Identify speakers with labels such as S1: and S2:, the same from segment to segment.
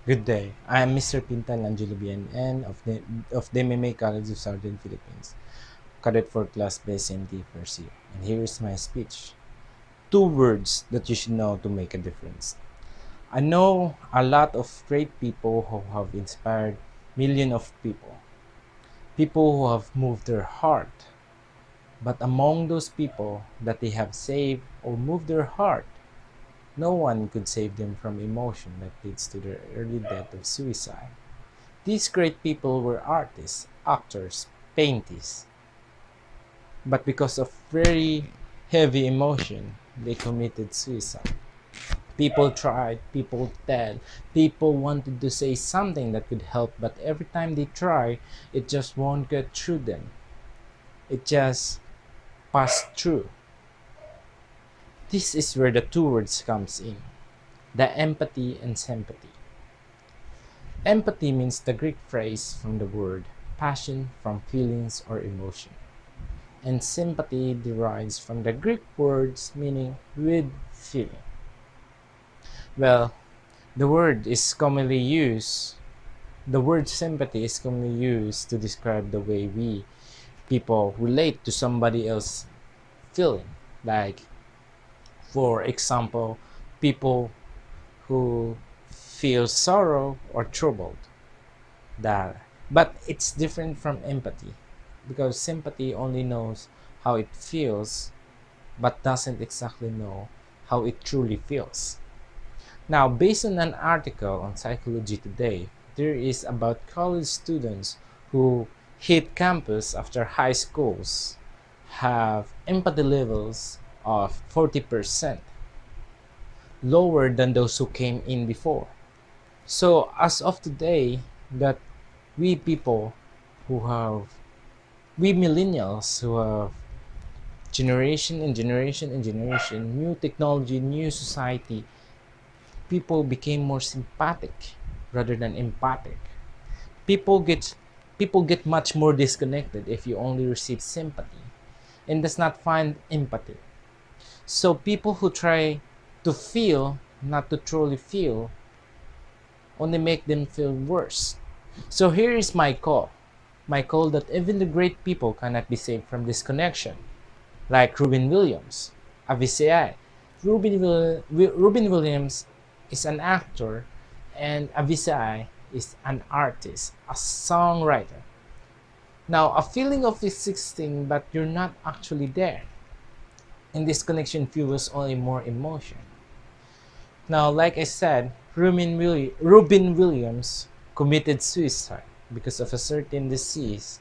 S1: Good day. I am Mr. Pintal Angelo and of the MMA College of Southern Philippines, cadet for class based MT first year. And here is my speech. Two words that you should know to make a difference. I know a lot of great people who have inspired millions of people who have moved their heart. But among those people that they have saved or moved their heart, no one could save them from emotion that leads to their early death of suicide. These great people were artists, actors, painters, but because of very heavy emotion, they committed suicide. People tried, people tried, people wanted to say something that could help, but every time they try, it just won't get through them. It just passed through. This is where the two words comes in, the empathy and sympathy. Empathy means the Greek phrase from the word passion from feelings or emotion. And sympathy derives from the Greek words meaning with feeling. Well, the word is commonly used, the word sympathy is commonly used to describe the way we people relate to somebody else feeling. Like, for example, people who feel sorrow or troubled. That, but it's different from empathy because sympathy only knows how it feels but doesn't exactly know how it truly feels. Now, based on an article on Psychology Today, there is about college students who hit campus after high schools have empathy levels of 40% lower than those who came in before. So as of today, that we people who have we millennials who have generation and generation and generation, new technology, new society, people became more sympathetic rather than empathic. People get people get much more disconnected if you only receive sympathy and does not find empathy. So people who try to feel, not to truly feel, only make them feel worse. So here is my call. My call that even the great people cannot be saved from this connection. Like Ruben Williams, Aivie Dacay. Ruben Williams is an actor and Aivie Dacay is an artist, a songwriter. Now, a feeling of existing but you're not actually there. And this connection fuels only more emotion. Now, like I said, Ruben Williams committed suicide because of a certain disease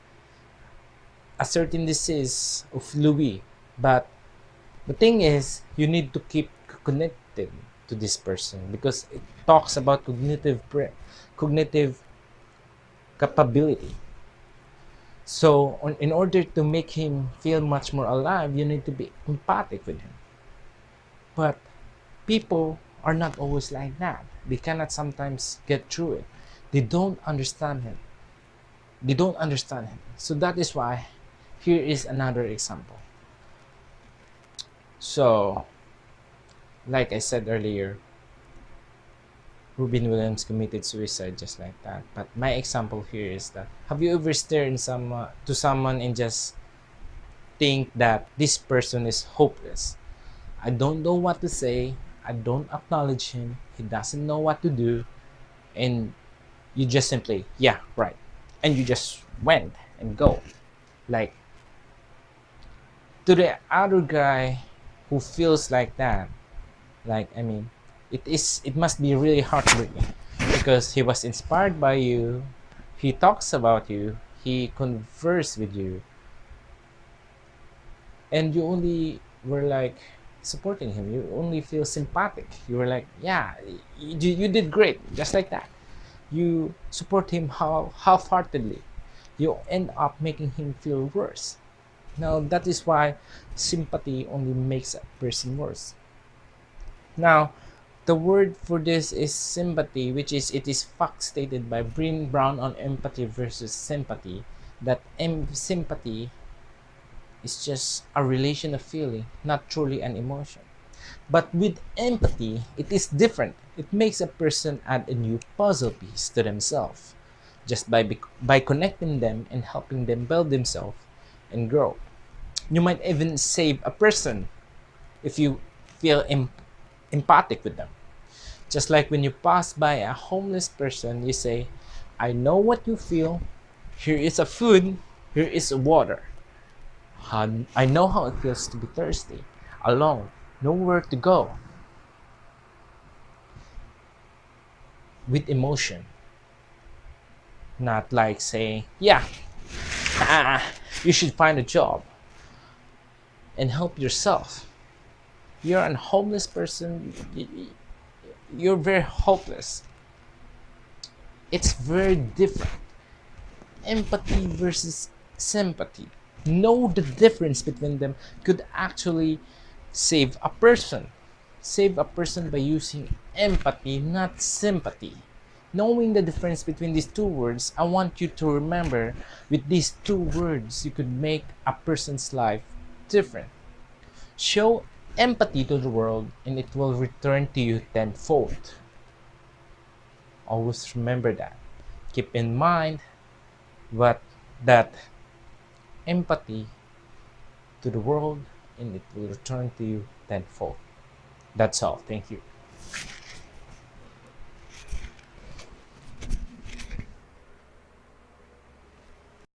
S1: of Louis. But the thing is, you need to keep connected to this person because it talks about cognitive capability. So, in order to make him feel much more alive, you need to be empathic with him. But people are not always like that. They cannot sometimes get through it. They don't understand him. They don't understand him. So that is why here is another example. So, like I said earlier, Ruben Williams committed suicide just like that. But my example here is that have you ever stared in to someone and just think that this person is hopeless? I don't know what to say. I don't acknowledge him. He doesn't know what to do. And you just simply, yeah, right. And you just went and go. Like, to the other guy who feels like that, like, I mean, it must be really heartbreaking because he was inspired by you, he talks about you, he conversed with you, and you only were like supporting him. You only feel sympathetic. You were like, yeah, you did great, just like that. You support him half-heartedly. You end up making him feel worse. Now that is why sympathy only makes a person worse. Now, the word for this is sympathy, which is it is fact stated by Brené Brown on empathy versus sympathy. That sympathy is just a relation of feeling, not truly an emotion. But with empathy, it is different. It makes a person add a new puzzle piece to themselves just by connecting them and helping them build themselves and grow. You might even save a person if you feel empathic with them. Just like when you pass by a homeless person, you say, I know what you feel. Here is a food. Here is water. I know how it feels to be thirsty, alone, nowhere to go, with emotion. Not like saying, yeah, you should find a job and help yourself. You're a homeless person. You're very hopeless. It's very different. Empathy versus sympathy. Know the difference between them could actually save a person. Save a person by using empathy, not sympathy. Knowing the difference between these two words, I want you to remember with these two words, you could make a person's life different. Show empathy to the world and it will return to you tenfold. Always remember that. Keep in mind what that empathy to the world and it will return to you tenfold. That's all. Thank you.